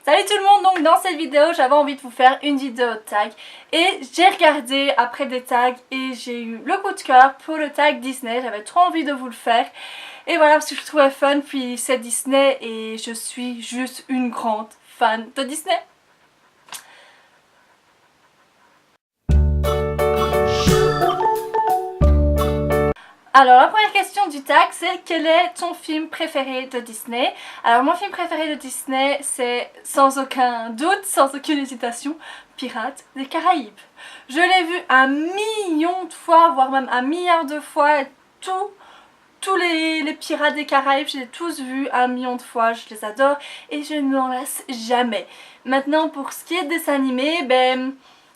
Salut tout le monde, donc dans cette vidéo j'avais envie de vous faire une vidéo tag et j'ai regardé après des tags et j'ai eu le coup de cœur pour le tag Disney, j'avais trop envie de vous le faire et voilà parce que je trouvais fun, puis c'est Disney et je suis juste une grande fan de Disney. Alors la première question du tag c'est quel est ton film préféré de Disney? Alors mon film préféré de Disney c'est sans aucun doute, sans aucune hésitation, Pirates des Caraïbes. Je l'ai vu un million de fois, voire même un milliard de fois, tous les Pirates des Caraïbes, je les ai tous vus un million de fois, je les adore et je ne m'en lasse jamais. Maintenant pour ce qui est dessin animé,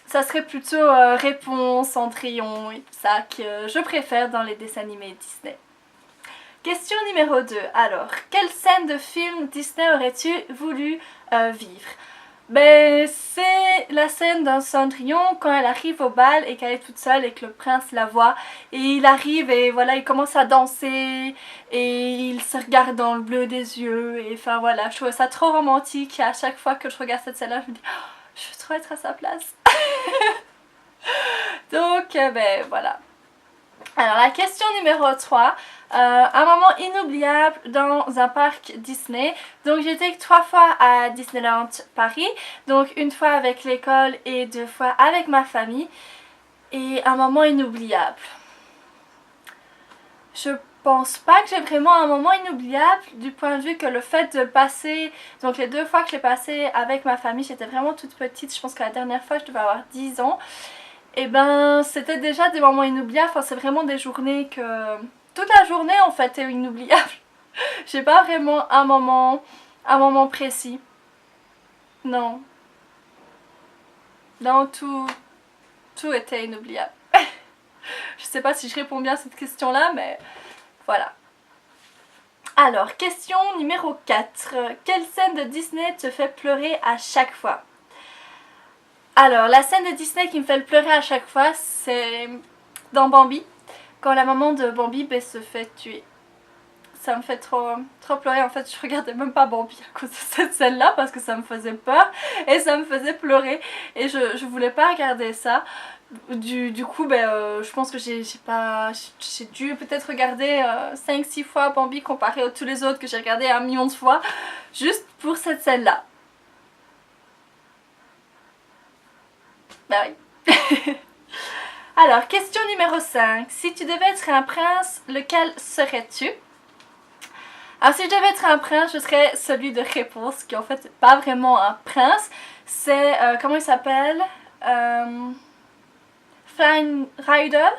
ça serait plutôt Réponse, Cendrillon et tout ça que je préfère dans les dessins animés Disney. Question numéro 2. Alors, quelle scène de film Disney aurais-tu voulu vivre? C'est la scène dans Cendrillon quand elle arrive au bal et qu'elle est toute seule et que le prince la voit et il arrive et voilà il commence à danser et il se regarde dans le bleu des yeux et enfin voilà je trouve ça trop romantique et à chaque fois que je regarde cette scène là je me dis oh, je veux trop être à sa place. Donc voilà. Alors la question numéro 3, un moment inoubliable dans un parc Disney. Donc j'ai été 3 fois à Disneyland Paris, donc une fois avec l'école et 2 fois avec ma famille. Et un moment inoubliable. Je pense pas que j'ai vraiment un moment inoubliable du point de vue que le fait de le passer, donc les 2 fois que je l'ai passé avec ma famille, j'étais vraiment toute petite, je pense que la dernière fois je devais avoir 10 ans. Et c'était déjà des moments inoubliables, enfin c'est vraiment des journées que... Toute la journée en fait est inoubliable. J'ai pas vraiment un moment précis. Non. Non, tout était inoubliable. Je sais pas si je réponds bien à cette question là, mais voilà. Alors, question numéro 4. Quelle scène de Disney te fait pleurer à chaque fois? Alors, la scène de Disney qui me fait pleurer à chaque fois, c'est dans Bambi. Quand la maman de Bambi se fait tuer. Ça me fait trop pleurer. En fait, je regardais même pas Bambi à cause de cette scène-là parce que ça me faisait peur et ça me faisait pleurer. Et je voulais pas regarder ça. Du coup, je pense que j'ai dû peut-être regarder 5-6 fois Bambi comparé à tous les autres que j'ai regardé un million de fois. Juste pour cette scène-là. Bah oui. Alors, question numéro 5. Si tu devais être un prince, lequel serais-tu? Alors, si je devais être un prince, je serais celui de Réponse, qui en fait n'est pas vraiment un prince. C'est, comment il s'appelle? Flynn Rider.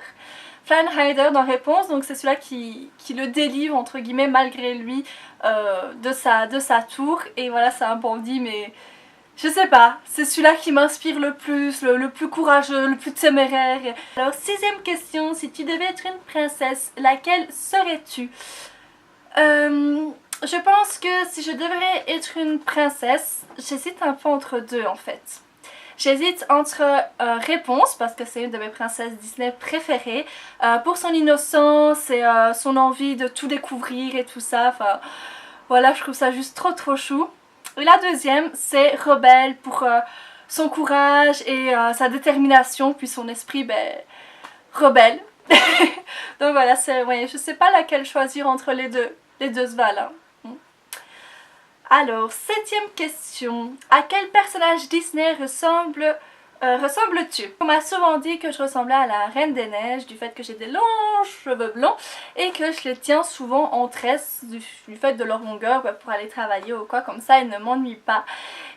Flynn Rider dans Réponse, donc c'est celui-là qui le délivre, entre guillemets, malgré lui, de sa tour. Et voilà, c'est un bandit, mais... Je sais pas, c'est celui-là qui m'inspire le plus, le plus courageux, le plus téméraire. Alors, 6ème question, si tu devais être une princesse, laquelle serais-tu? Je pense que si je devrais être une princesse, j'hésite un peu entre deux en fait. J'hésite entre Réponse, parce que c'est une de mes princesses Disney préférées, pour son innocence et son envie de tout découvrir et tout ça. Enfin, voilà, je trouve ça juste trop chou. Et la deuxième, c'est Rebelle pour son courage et sa détermination, puis son esprit, rebelle. Donc voilà, ouais, je sais pas laquelle choisir entre les deux se valent. Alors, 7ème question. À quel personnage Disney ressembles-tu? On m'a souvent dit que je ressemblais à la Reine des Neiges du fait que j'ai des longs cheveux blonds et que je les tiens souvent en tresse du fait de leur longueur pour aller travailler ou quoi, comme ça ils ne m'ennuient pas.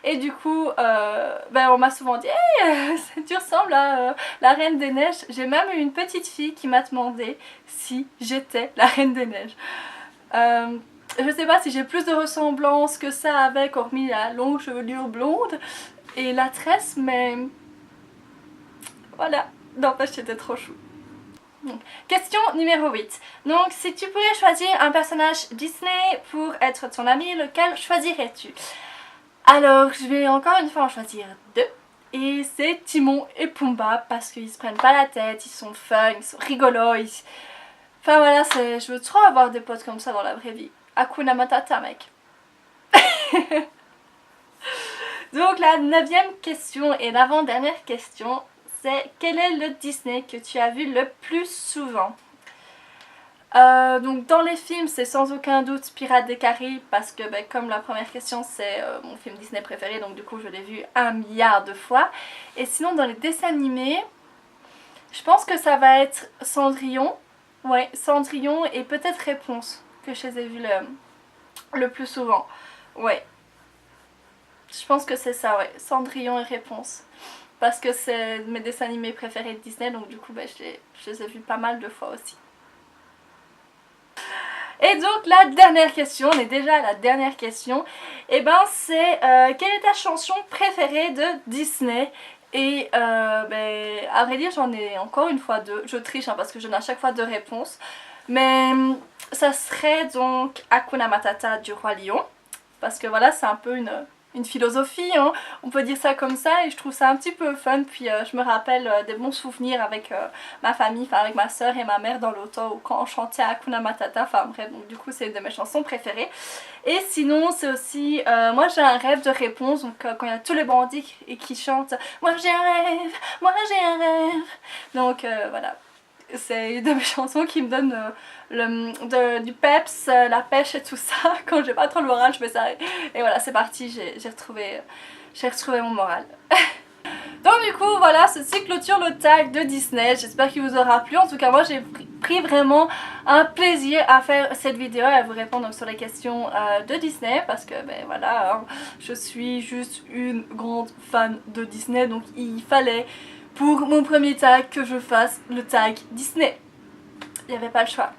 Et du coup, on m'a souvent dit hey, tu ressembles à la Reine des Neiges. J'ai même eu une petite fille qui m'a demandé si j'étais la Reine des Neiges. Je sais pas si j'ai plus de ressemblance que ça avec, hormis la longue chevelure blonde et la tresse, mais voilà, n'empêche c'était trop chou. Question numéro 8. Donc si tu pouvais choisir un personnage Disney pour être ton ami, lequel choisirais-tu? Alors je vais encore une fois en choisir 2. Et c'est Timon et Pumba parce qu'ils se prennent pas la tête, ils sont fun, ils sont rigolos. Enfin voilà, je veux trop avoir des potes comme ça dans la vraie vie. Hakuna Matata mec. Donc la 9e question et l'avant-dernière question, c'est quel est le Disney que tu as vu le plus souvent? Donc dans les films, c'est sans aucun doute Pirates des Caraïbes parce que comme la première question c'est mon film Disney préféré, donc du coup je l'ai vu 1 milliard de fois. Et sinon dans les dessins animés, je pense que ça va être Cendrillon. Ouais, Cendrillon et peut-être Réponse que je les ai vus le plus souvent. Ouais, je pense que c'est ça, ouais, Cendrillon et Réponse. Parce que c'est mes dessins animés préférés de Disney, donc du coup je les ai vus pas mal de fois aussi. Et donc la dernière question, on est déjà à la dernière question, et c'est quelle est ta chanson préférée de Disney? Et à vrai dire j'en ai encore une fois deux, je triche parce que je donne à chaque fois deux réponses, mais ça serait donc Hakuna Matata du Roi Lion, parce que voilà c'est un peu une philosophie, hein, on peut dire ça comme ça, et je trouve ça un petit peu fun. Puis je me rappelle des bons souvenirs avec ma famille, enfin avec ma soeur et ma mère dans l'auto, ou quand on chantait Hakuna Matata, enfin bref, donc du coup c'est une de mes chansons préférées. Et sinon c'est aussi, moi j'ai un rêve de Réponse, donc quand il y a tous les bandits qui chantent « Moi j'ai un rêve, moi j'ai un rêve », donc voilà. C'est une de mes chansons qui me donne du peps, la pêche et tout ça. Quand j'ai pas trop le moral, je fais ça. Et voilà, c'est parti, j'ai retrouvé mon moral. Donc du coup, voilà, ceci clôture le tag de Disney. J'espère qu'il vous aura plu. En tout cas, moi j'ai pris vraiment un plaisir à faire cette vidéo et à vous répondre donc, sur les questions de Disney. Parce que, voilà, hein, je suis juste une grande fan de Disney. Donc il fallait, pour mon premier tag, que je fasse le tag Disney. Il n'y avait pas le choix.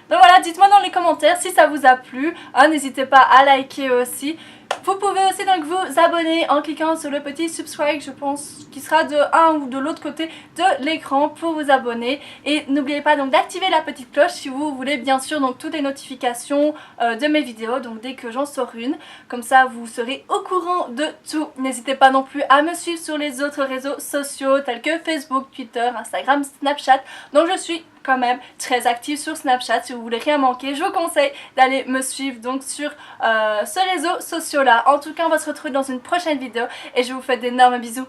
Donc voilà, dites-moi dans les commentaires si ça vous a plu. N'hésitez pas à liker aussi. Vous pouvez aussi donc vous abonner en cliquant sur le petit subscribe, je pense, qui sera de un ou de l'autre côté de l'écran pour vous abonner. Et n'oubliez pas donc d'activer la petite cloche si vous voulez bien sûr donc toutes les notifications de mes vidéos, donc dès que j'en sors une. Comme ça vous serez au courant de tout. N'hésitez pas non plus à me suivre sur les autres réseaux sociaux tels que Facebook, Twitter, Instagram, Snapchat. Donc je suis quand même très active sur Snapchat. Si vous voulez rien manquer, je vous conseille d'aller me suivre donc sur ce réseau social là. En tout cas, on va se retrouver dans une prochaine vidéo et je vous fais d'énormes bisous.